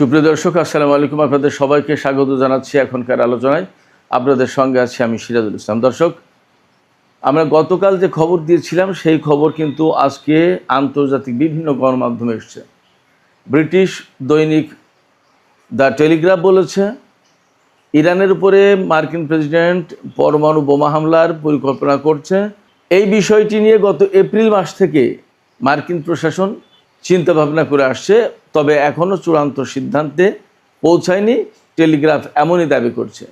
সুপ্রিয় দর্শক, আসসালামু আলাইকুম। আপনাদের সবাইকে স্বাগত জানাচ্ছি এখনকার আলোচনায়। আপনাদের সঙ্গে আছি আমি সিরাজুল ইসলাম। দর্শক, আমরা গতকাল যে খবর দিয়েছিলাম সেই খবর কিন্তু আজকে আন্তর্জাতিক বিভিন্ন গণমাধ্যমে এসছে। ব্রিটিশ দৈনিক দ্য টেলিগ্রাফ বলেছে, ইরানের উপরে মার্কিন প্রেসিডেন্ট পরমাণু বোমা হামলার পরিকল্পনা করছে। এই বিষয়টি নিয়ে গত এপ্রিল মাস থেকে মার্কিন প্রশাসন চিন্তাভাবনা করে আসছে, তবে এখনও চূড়ান্ত সিদ্ধান্তে পৌঁছায়নি। টেলিগ্রাফ এমনই দাবি করছে।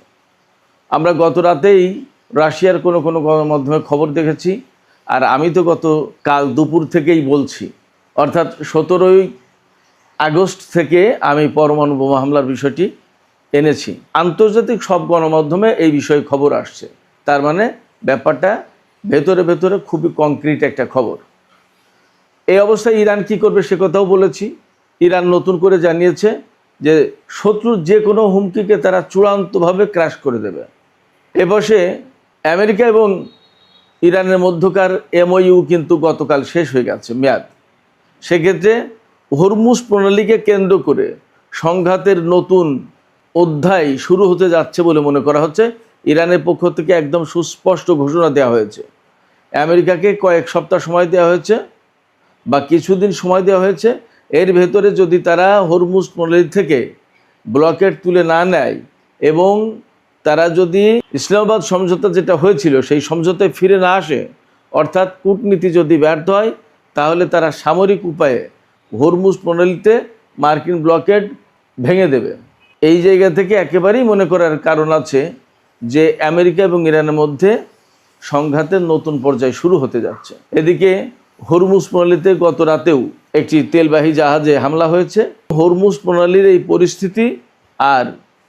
আমরা গত রাতেই রাশিয়ার কোনো গণমাধ্যমে খবর দেখেছি, আর আমি তো কাল দুপুর থেকেই বলছি, অর্থাৎ 17ই আগস্ট থেকে আমি পরমাণু বোমা হামলার বিষয়টি এনেছি। আন্তর্জাতিক সব গণমাধ্যমে এই বিষয়ে খবর আসছে, তার মানে ব্যাপারটা ভেতরে ভেতরে খুবই কংক্রিট একটা খবর। এই অবস্থায় ইরান কি করবে সে কথাও বলেছি। ইরান নতুন করে জানিয়েছে যে শত্রুর যে কোনো হুমকিকে তারা চূড়ান্তভাবে ক্র্যাশ করে দেবে। এ বসে আমেরিকা এবং ইরানের মধ্যকার MOU কিন্তু গতকাল শেষ হয়ে গেছে মেয়াদ। সেক্ষেত্রে হরমুজ প্রণালীকে কেন্দ্র করে সংঘাতের নতুন অধ্যায় শুরু হতে যাচ্ছে বলে মনে করা হচ্ছে। ইরানের পক্ষ থেকে একদম সুস্পষ্ট ঘোষণা দেওয়া হয়েছে। আমেরিকাকে কয়েক সপ্তাহ সময় দেওয়া হয়েছে বা কিছুদিন সময় দেওয়া হয়েছে। এর ভেতরে যদি তারা হরমুজ প্রণালী থেকে ব্লকেট তুলে না নেয় এবং তারা যদি ইসলামাবাদ সমঝোতা যেটা হয়েছিল সেই সমঝোতায় ফিরে না আসে, অর্থাৎ কূটনীতি যদি ব্যর্থ হয়, তাহলে তারা সামরিক উপায়ে হরমুজ প্রণালীতে মার্কিন ব্লকেট ভেঙে দেবে। এই জায়গা থেকে একেবারেই মনে করার কারণ আছে যে আমেরিকা এবং ইরানের মধ্যে সংঘাতের নতুন পর্যায় শুরু হতে যাচ্ছে। এদিকে হরমুজ প্রণালীতে গত রাতেও একটি তেলবাহী জাহাজে হামলা হয়েছে। হরমুজ প্রণালীর এই পরিস্থিতি আর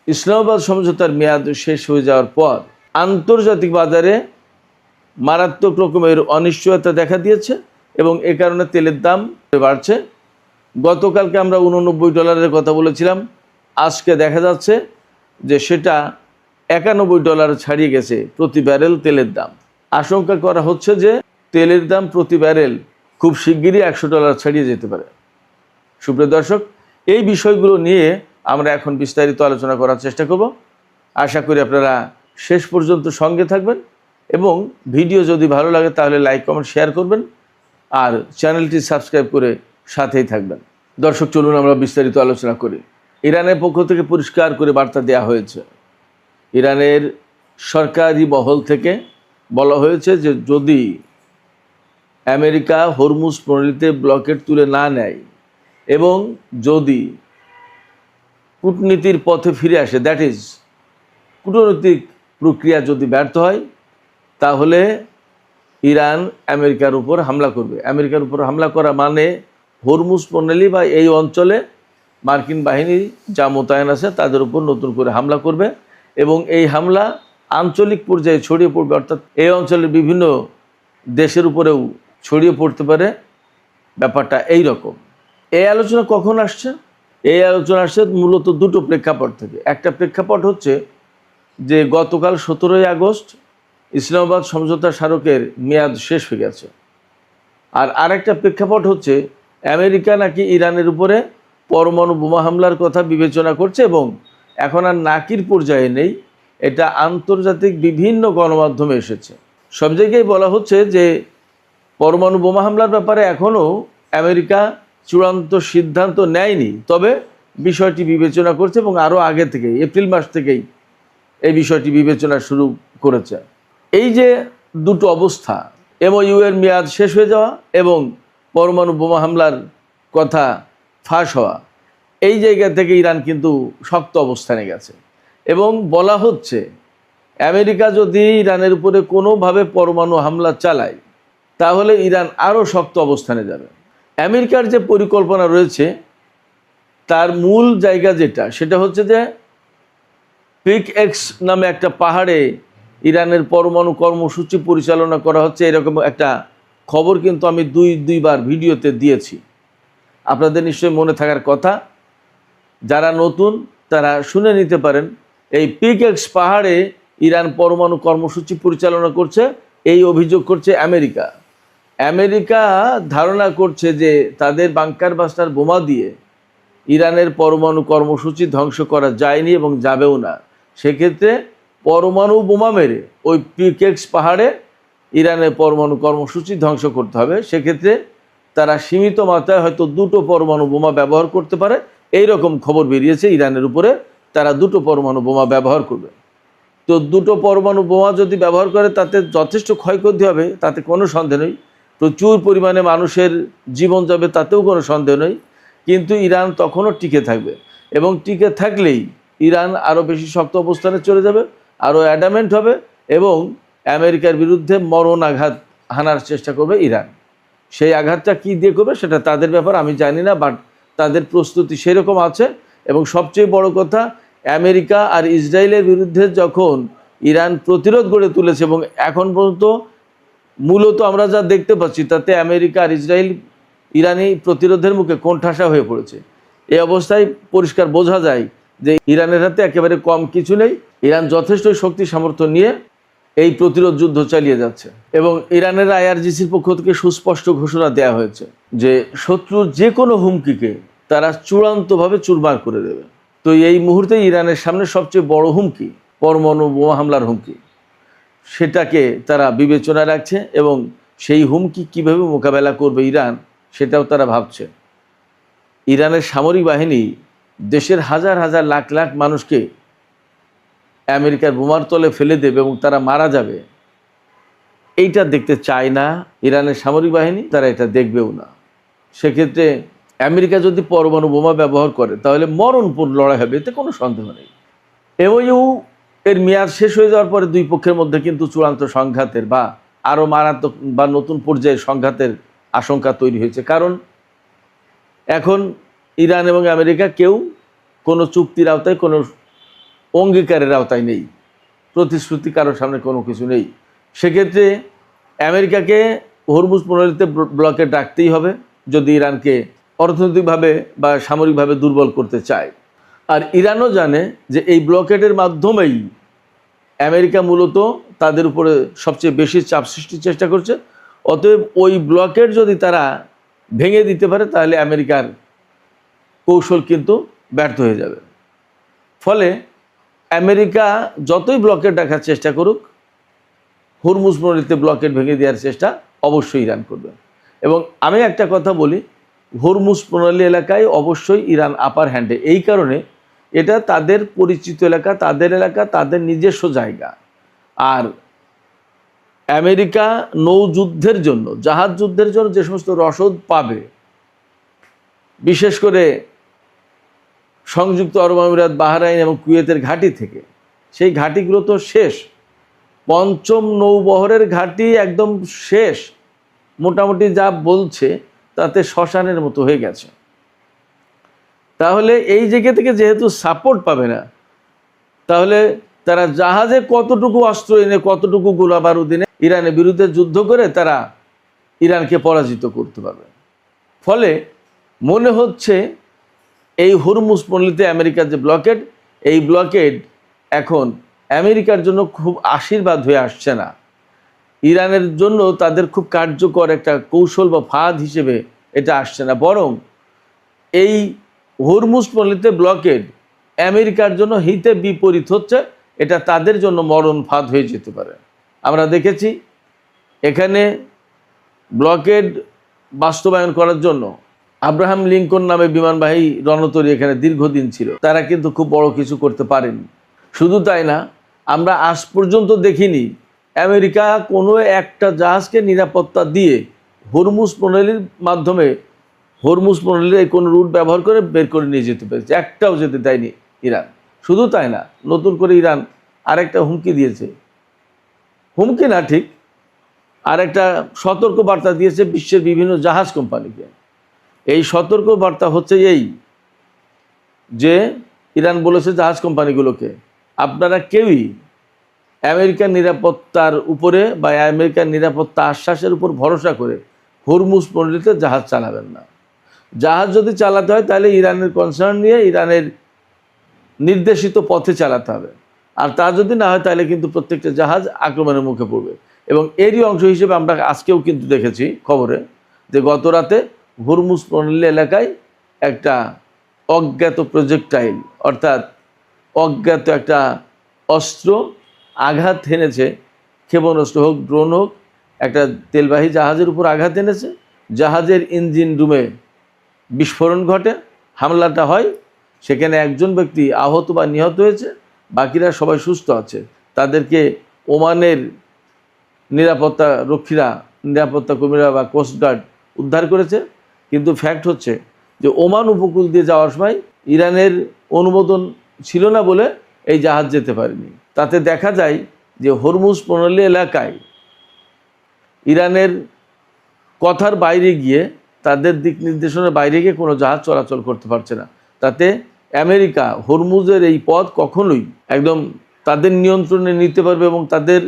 ইসলামাবাদ সমঝোতার মেয়াদ শেষ হয়ে যাওয়ার পর আন্তর্জাতিক বাজারে মারাত্মক রকমের অনিশ্চয়তা দেখা দিয়েছে এবং এ কারণে তেলের দাম বাড়ছে। গতকালকে আমরা $89 কথা বলেছিলাম, আজকে দেখা যাচ্ছে যে সেটা $91 ছাড়িয়ে গেছে প্রতি ব্যারেল তেলের দাম। আশঙ্কা করা হচ্ছে যে তেলের দাম প্রতি ব্যারেল খুব শিগগিরই $100 ছাড়িয়ে যেতে পারে। সুপ্রিয় দর্শক, এই বিষয়গুলো নিয়ে আমরা এখন বিস্তারিত আলোচনা করার চেষ্টা করব। আশা করি আপনারা শেষ পর্যন্ত সঙ্গে থাকবেন এবং ভিডিও যদি ভালো লাগে তাহলে লাইক, কমেন্ট, শেয়ার করবেন আর চ্যানেলটি সাবস্ক্রাইব করে সাথেই থাকবেন। দর্শক, চলুন আমরা বিস্তারিত আলোচনা করি। ইরানের পক্ষ থেকে পরিষ্কার করে বার্তা দেওয়া হয়েছে। ইরানের সরকারি মহল থেকে বলা হয়েছে যে যদি আমেরিকা হরমুজ প্রণালীতে ব্লকেট তুলে না নেয় এবং যদি কূটনীতির পথে ফিরে আসে, দ্যাট ইজ কূটনৈতিক প্রক্রিয়া যদি ব্যর্থ হয়, তাহলে ইরান আমেরিকার উপর হামলা করবে। আমেরিকার উপর হামলা করা মানে হরমুজ প্রণালী বা এই অঞ্চলে মার্কিন বাহিনী যা মোতায়েন আছে তাদের উপর নতুন করে হামলা করবে এবং এই হামলা আঞ্চলিক পর্যায়ে ছড়িয়ে পড়বে, অর্থাৎ এই অঞ্চলের বিভিন্ন দেশের উপরেও ছড়িয়ে পড়তে পারে। ব্যাপারটা এই রকম। এই আলোচনা কখন আসছে? এই আলোচনা আসছে মূলত দুটো প্রেক্ষাপট থেকে। একটা প্রেক্ষাপট হচ্ছে যে গতকাল 17ই আগস্ট ইসলামাবাদ সমঝোতা স্মারকের মেয়াদ শেষ হয়ে গেছে। আর আরেকটা প্রেক্ষাপট হচ্ছে আমেরিকা নাকি ইরানের উপরে পরমাণু বোমা হামলার কথা বিবেচনা করছে এবং এখন আর নাকির পর্যায়ে নেই। এটা আন্তর্জাতিক বিভিন্ন গণমাধ্যমে এসেছে। সব জায়গায় বলা হচ্ছে যে পরমাণু বোমা হামলার ব্যাপারে এখনও আমেরিকা চূড়ান্ত সিদ্ধান্ত নেয়নি, তবে বিষয়টি বিবেচনা করছে এবং আরও আগে থেকেই এপ্রিল মাস থেকেই এই বিষয়টি বিবেচনা শুরু করেছে। এই যে দুটো অবস্থা, MOU এর মেয়াদ শেষ হয়ে যাওয়া এবং পরমাণু বোমা হামলার কথা ফাঁস হওয়া, এই জায়গা থেকে ইরান কিন্তু শক্ত অবস্থানে গেছে এবং বলা হচ্ছে আমেরিকা যদি ইরানের উপরে কোনোভাবে পরমাণু হামলা চালায় তাহলে ইরান আরও শক্ত অবস্থানে যাবে। আমেরিকার যে পরিকল্পনা রয়েছে তার মূল জায়গা সেটা হচ্ছে যে পিক এক্স নামে একটা পাহাড়ে ইরানের পরমাণু কর্মসূচি পরিচালনা করা হচ্ছে, এরকম একটা খবর কিন্তু আমি দুইবার ভিডিওতে দিয়েছি। আপনাদের নিশ্চয়ই মনে থাকার কথা, যারা নতুন তারা শুনে নিতে পারেন। এই পিক এক্স পাহাড়ে ইরান পরমাণু কর্মসূচি পরিচালনা করছে, এই অভিযোগ করছে আমেরিকা। আমেরিকা ধারণা করছে যে তাদের বাংকার বাস্টার বোমা দিয়ে ইরানের পরমাণু কর্মসূচি ধ্বংস করা যায়নি এবং যাবেও না। সেক্ষেত্রে পরমাণু বোমা মেরে ওই পিকেক্স পাহাড়ে ইরানের পরমাণু কর্মসূচি ধ্বংস করতে হবে। সেক্ষেত্রে তারা সীমিত মাত্রায় হয়তো 2টো পরমাণু বোমা ব্যবহার করতে পারে, এই রকম খবর বেরিয়েছে। ইরানের উপরে তারা 2টো পরমাণু বোমা ব্যবহার করবে। তো 2টো পরমাণু বোমা যদি ব্যবহার করে তাতে যথেষ্ট ক্ষয়ক্ষতি হবে, তাতে কোনো সন্দেহ নেই। প্রচুর পরিমাণে মানুষের জীবন যাবে, তাতেও কোনো সন্দেহ নেই। কিন্তু ইরান তখনও টিকে থাকবে, এবং টিকে থাকলেই ইরান আরও বেশি শক্ত অবস্থানে চলে যাবে, আরও অ্যাডামেন্ট হবে, এবং আমেরিকার বিরুদ্ধে মরণ আঘাত হানার চেষ্টা করবে ইরান। সেই আঘাতটা কী দিয়ে করবে সেটা তাদের ব্যাপার, আমি জানি না, বাট তাদের প্রস্তুতি সেরকম আছে। এবং সবচেয়ে বড় কথা, আমেরিকা আর ইসরায়েলের বিরুদ্ধে যখন ইরান প্রতিরোধ গড়ে তুলেছে, এবং এখন পর্যন্ত মূলত আমরা যা দেখতে পাচ্ছি তাতে আমেরিকা আর ইসরায়েল ইরানি প্রতিরোধের মুখে কোণঠাসা হয়ে পড়েছে। এই অবস্থায় পরিষ্কার বোঝা যায় যে ইরানের হাতে একেবারে কম কিছু নেই। ইরান যথেষ্ট শক্তি সামর্থ্য নিয়ে এই প্রতিরোধ যুদ্ধ চালিয়ে যাচ্ছে, এবং ইরানের আইআরজিসির পক্ষ থেকে সুস্পষ্ট ঘোষণা দেওয়া হয়েছে যে শত্রুর যে কোনো হুমকিকে তারা চূড়ান্তভাবে চুরমার করে দেবে। তো এই মুহূর্তে ইরানের সামনে সবচেয়ে বড় হুমকি পরমাণু বোমা হামলার হুমকি, সেটাকে তারা বিবেচনায় রাখছে, এবং সেই হুমকি কিভাবে মোকাবেলা করবে ইরান সেটাও তারা ভাবছে। ইরানের সামরিক বাহিনী দেশের হাজার হাজার লাখ লাখ মানুষকে আমেরিকার বোমার তলে ফেলে দেবে এবং তারা মারা যাবে, এইটা দেখতে চায় না ইরানের সামরিক বাহিনী, তারা এটা দেখবেও না। সেক্ষেত্রে আমেরিকা যদি পরমাণু বোমা ব্যবহার করে তাহলে মরণপূর্ণ লড়াই হবে, এতে কোনো সন্দেহ নেই। এমওইউ এর মেয়াদ শেষ হয়ে যাওয়ার পরে দুই পক্ষের মধ্যে কিন্তু চূড়ান্ত সংঘাতের বা আরও মারাত্মক বা নতুন পর্যায়ের সংঘাতের আশঙ্কা তৈরি হয়েছে। কারণ এখন ইরান এবং আমেরিকা কেউ কোনো চুক্তির আওতায়, কোনো অঙ্গীকারের আওতায় নেই, প্রতিশ্রুতি কারোর সামনে কোনো কিছু নেই। সেক্ষেত্রে আমেরিকাকে হরমুজ প্রণালীতে ব্লকে ডাকতেই হবে যদি ইরানকে অর্থনৈতিকভাবে বা সামরিকভাবে দুর্বল করতে চায়। আর ইরানও জানে যে এই ব্লকেডের মাধ্যমেই আমেরিকা মূলত তাদের উপরে সবচেয়ে বেশি চাপ সৃষ্টির চেষ্টা করছে। অতএব ওই ব্লকেড যদি তারা ভেঙে দিতে পারে তাহলে আমেরিকার কৌশল কিন্তু ব্যর্থ হয়ে যাবে। ফলে আমেরিকা যতই ব্লকেড রাখার চেষ্টা করুক, হরমুজ প্রণালীতে ব্লকেড ভেঙে দেওয়ার চেষ্টা অবশ্যই ইরান করবে। এবং আমি একটা কথা বলি, হরমুজ প্রণালী এলাকায় অবশ্যই ইরান আপার হ্যান্ডে, এই কারণে এটা তাদের পরিচিত এলাকা, তাদের এলাকা, তাদের নিজস্ব জায়গা। আর আমেরিকা নৌযুদ্ধের জন্য, জাহাজ যুদ্ধের জন্য যে সমস্ত রসদ পাবে, বিশেষ করে সংযুক্ত আরব আমিরাত, বাহরাইন এবং কুয়েতের ঘাঁটি থেকে, সেই ঘাঁটিগুলো তো শেষ। পঞ্চম নৌবহরের ঘাঁটি একদম শেষ, মোটামুটি যা বলছে তাতে শ্মশানের মতো হয়ে গেছে। তাহলে এই জায়গা থেকে যেহেতু সাপোর্ট পাবে না, তাহলে তারা জাহাজে কতটুকু অস্ত্র এনে, কতটুকু গোলা বারুদ এনে ইরানের বিরুদ্ধে যুদ্ধ করে তারা ইরানকে পরাজিত করতে পারবে। ফলে মনে হচ্ছে এই হরমুজ প্রণালীতে আমেরিকার যে ব্লকেড, এই ব্লকেড এখন আমেরিকার জন্য খুব আশীর্বাদ হয়ে আসছে না, ইরানের জন্য তাদের খুব কার্যকর একটা কৌশল বা ফাঁদ হিসেবে এটা আসছে না, বরং এই হরমুজ প্রণালীতে ব্লকেড আমেরিকার জন্য হিতে বিপরীত হচ্ছে। এটা তাদের জন্য মরণ ফাঁদ হয়ে যেতে পারে। আমরা দেখেছি এখানে ব্লকেড বাস্তবায়ন করার জন্য আব্রাহাম লিঙ্কন নামে বিমানবাহী রণতরী এখানে দীর্ঘদিন ছিল, তারা কিন্তু খুব বড় কিছু করতে পারেনি। শুধু তাই না, আমরা আজ পর্যন্ত দেখিনি আমেরিকা কোনো একটা জাহাজকে নিরাপত্তা দিয়ে হরমুজ প্রণালীর মাধ্যমে, হরমুজ প্রণালীর কোনো রুট ব্যবহার করে বের করে নিয়ে যেতে পেরেছে, একটাও যেতে দেয়নি ইরান। শুধু তাই না, নতুন করে ইরান আরেকটা হুমকি দিয়েছে, হুমকি না ঠিক, আরেকটা সতর্ক বার্তা দিয়েছে বিশ্বের বিভিন্ন জাহাজ কোম্পানিকে। এই সতর্ক বার্তা হচ্ছে এই যে ইরান বলেছে জাহাজ কোম্পানিগুলোকে, আপনারা কেউই আমেরিকার নিরাপত্তার উপরে বা আমেরিকার নিরাপত্তা আশ্বাসের উপর ভরসা করে হরমুজ প্রণালীতে জাহাজ চালাবেন না। জাহাজ যদি চালাতে হয় তাহলে ইরানের কনসার্ন নিয়ে ইরানের নির্দেশিত পথে চালাতে হবে, আর তা যদি না হয় তাহলে কিন্তু প্রত্যেকটা জাহাজ আক্রমণের মুখে পড়বে। এবং এরই অংশ হিসেবে আমরা আজকেও কিন্তু দেখেছি খবরে যে গত রাতে হরমুজ প্রণালী এলাকায় একটা অজ্ঞাত প্রজেক্টাইল অর্থাৎ অজ্ঞাত একটা অস্ত্র আঘাত এনেছে, ক্ষেপণাস্ত্র হোক, ড্রোন হোক, একটা তেলবাহী জাহাজের উপর আঘাত এনেছে। জাহাজের ইঞ্জিন রুমে বিস্ফোরণ ঘটে, হামলাটা হয়, সেখানে একজন ব্যক্তি আহত বা নিহত হয়েছে, বাকিরা সবাই সুস্থ আছে। তাদেরকে ওমানের নিরাপত্তা রক্ষীরা, নিরাপত্তা কর্মীরা বা কোস্টগার্ড উদ্ধার করেছে। কিন্তু ফ্যাক্ট হচ্ছে যে ওমান উপকূল দিয়ে যাওয়ার সময় ইরানের অনুমোদন ছিল না বলে এই জাহাজ যেতে পারেনি। তাতে দেখা যায় যে হরমুজ প্রণালী এলাকায় ইরানের কথার বাইরে গিয়ে, তাদের দিক নির্দেশনার বাইরে গিয়ে কোনো জাহাজ চলাচল করতে পারছে না। তাতে আমেরিকা হরমুজের এই পথ কখনোই একদম তাদের নিয়ন্ত্রণে নিতে পারবে এবং তাদের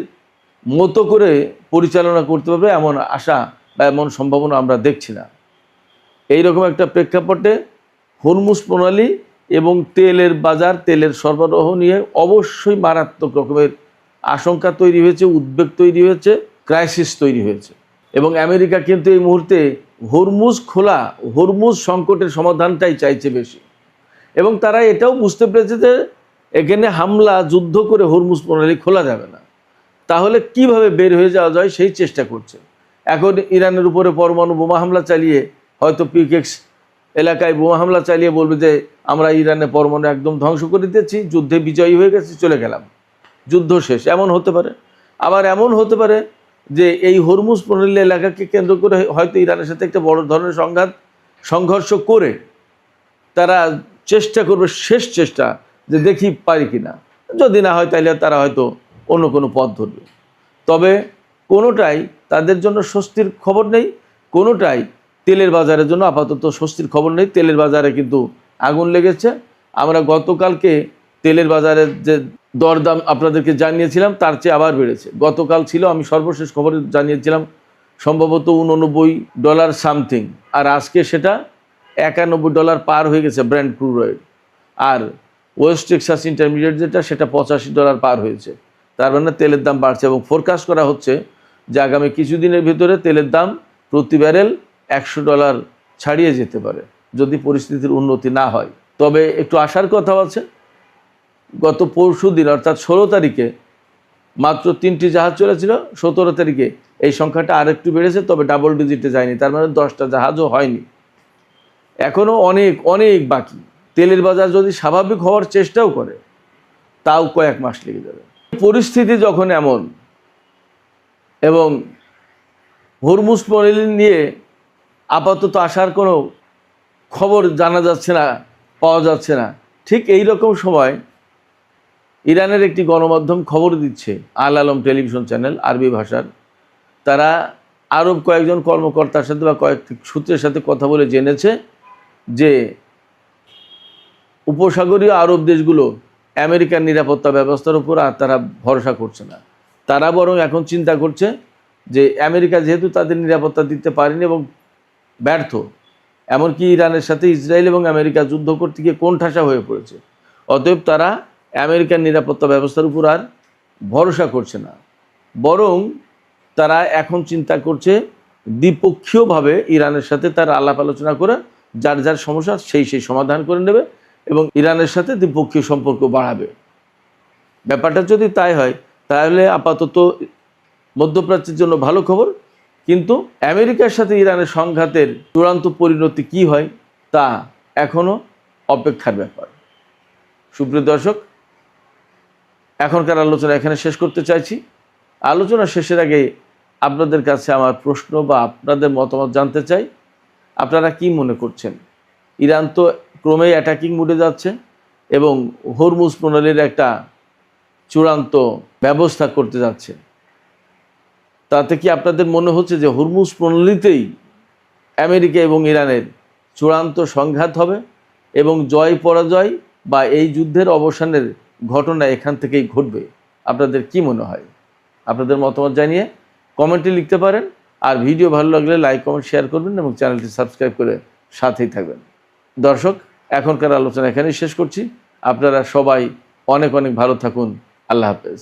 মতো করে পরিচালনা করতে পারবে এমন আশা বা এমন সম্ভাবনা আমরা দেখছি না। এইরকম একটা প্রেক্ষাপটে হরমুজ প্রণালী এবং তেলের বাজার, তেলের সরবরাহ নিয়ে অবশ্যই মারাত্মক রকমের আশঙ্কা তৈরি হয়েছে, উদ্বেগ তৈরি হয়েছে, ক্রাইসিস তৈরি হয়েছে। এবং আমেরিকা কিন্তু এই মুহূর্তে হরমুজ খোলা, হরমুজ সংকটের সমাধানটাই চাইছে বেশি। এবং তারা এটাও বুঝতে পেরেছে যে এখানে হামলা, যুদ্ধ করে হরমুজ প্রণালী খোলা যাবে না, তাহলে কিভাবে বের হয়ে যাওয়া যায় সেই চেষ্টা করছে। এখন ইরানের উপরে পরমাণু বোমা হামলা চালিয়ে, হয়তো পিকেক্স এলাকায় বোমা হামলা চালিয়ে বলবে যে আমরা ইরানে পরমাণু একদম ধ্বংস করে দিয়েছি, যুদ্ধে বিজয়ী হয়ে গেছি, চলে গেলাম, যুদ্ধ শেষ। এমন হতে পারে। আবার এমন হতে পারে যে এই হরমুজ প্রণালী এলাকাকে কেন্দ্র করে হয়তো ইরানের সাথে একটা বড় ধরনের সংঘর্ষ করে তারা চেষ্টা করবে, শেষ চেষ্টা, যে দেখি পারি কিনা। যদি না হয় তাহলে তারা হয়তো অন্য কোনো পথ ধরবে। তবে কোনোটাই তাদের জন্য স্বস্তির খবর নেই, কোনোটাই তেলের বাজারের জন্য আপাতত স্বস্তির খবর নেই। তেলের বাজারে কিন্তু আগুন লেগেছে। আমরা গতকালকে তেলের বাজারের যে দরদাম আপনাদেরকে জানিয়েছিলাম, তার চেয়ে আবার বেড়েছে। গতকাল ছিল, আমি সর্বশেষ খবরে জানিয়েছিলাম, সম্ভবত $89 সামথিং, আর আজকে সেটা $91 পার হয়ে গেছে ব্র্যান্ড ক্রুড অয়েল। আর ওয়েস্ট টেক্সাস ইন্টারমিডিয়েট যেটা, সেটা $85 পার হয়েছে। তার মানে তেলের দাম বাড়ছে এবং ফোরকাস্ট করা হচ্ছে যে আগামী কিছুদিনের ভিতরে তেলের দাম প্রতি ব্যারেল $100 ছাড়িয়ে যেতে পারে যদি পরিস্থিতির উন্নতি না হয়। তবে একটু আশার কথা আছে, গত পরশু দিন অর্থাৎ 16 তারিখে মাত্র 3টি জাহাজ চলেছিল, 17 তারিখে এই সংখ্যাটা আরেকটু বেড়েছে, তবে ডাবল ডিজিটে যায়নি। তার মানে 10টা জাহাজও হয়নি, এখনও অনেক অনেক বাকি। তেলের বাজার যদি স্বাভাবিক হওয়ার চেষ্টাও করে, তাও কয়েক মাস লেগে যাবে। পরিস্থিতি যখন এমন এবং হরমুজ প্রণালী নিয়ে আপাতত আসার কোনো খবর জানা যাচ্ছে না, পাওয়া যাচ্ছে না, ঠিক এই রকম সময় ইরানের একটি গণমাধ্যম খবর দিচ্ছে, আল আলম টেলিভিশন চ্যানেল, আরবি ভাষার। তারা আরব কয়েকজন কর্মকর্তার সাথে বা কয়েকটি সূত্রের সাথে কথা বলে জেনেছে যে উপসাগরীয় আরব দেশগুলো আমেরিকার নিরাপত্তা ব্যবস্থার উপর আর তারা ভরসা করছে না। তারা বরং এখন চিন্তা করছে যে আমেরিকা যেহেতু তাদের নিরাপত্তা দিতে পারেনি এবং ব্যর্থ, এমনকি ইরানের সাথে ইসরায়েল এবং আমেরিকা যুদ্ধ করতে গিয়ে কোণঠাসা হয়ে পড়েছে, অতএব তারা আমেরিকার নিরাপত্তা ব্যবস্থার উপর আর ভরসা করছে না। বরং তারা এখন চিন্তা করছে দ্বিপক্ষীয়ভাবে ইরানের সাথে তারা আলাপ আলোচনা করে যার যার সমস্যা সেই সমাধান করে নেবে এবং ইরানের সাথে দ্বিপক্ষীয় সম্পর্ক বাড়াবে। ব্যাপারটা যদি তাই হয় তাহলে আপাতত মধ্যপ্রাচ্যের জন্য ভালো খবর। কিন্তু আমেরিকার সাথে ইরানের সংঘাতের চূড়ান্ত পরিণতি কী হয় তা এখনও অপেক্ষার ব্যাপার। সুপ্রিয় দর্শক, এখনকার আলোচনা এখানে শেষ করতে চাইছি। আলোচনা শেষের আগে আপনাদের কাছে আমার প্রশ্ন বা আপনাদের মতামত জানতে চাই। আপনারা কি মনে করছেন? ইরান তো ক্রমেই অ্যাটাকিং মুডে যাচ্ছে এবং হরমুজ প্রণালীর একটা চূড়ান্ত ব্যবস্থা করতে যাচ্ছে। তাতে কি আপনাদের মনে হচ্ছে যে হরমুজ প্রণালীতেই আমেরিকা এবং ইরানের চূড়ান্ত সংঘাত হবে এবং জয় পরাজয় বা এই যুদ্ধের অবসানের ঘটনা এখান থেকেই ঘটবে? আপনাদের কি মনে হয়? আপনাদের মতামত জানিয়ে কমেন্টে লিখতে পারেন। আর ভিডিও ভালো লাগলে লাইক, কমেন্ট, শেয়ার করবেন এবং চ্যানেলটি সাবস্ক্রাইব করে সাথেই থাকবেন। দর্শক, এখনকার আলোচনা এখানেই শেষ করছি। আপনারা সবাই অনেক অনেক ভালো থাকুন। আল্লাহ হাফেজ।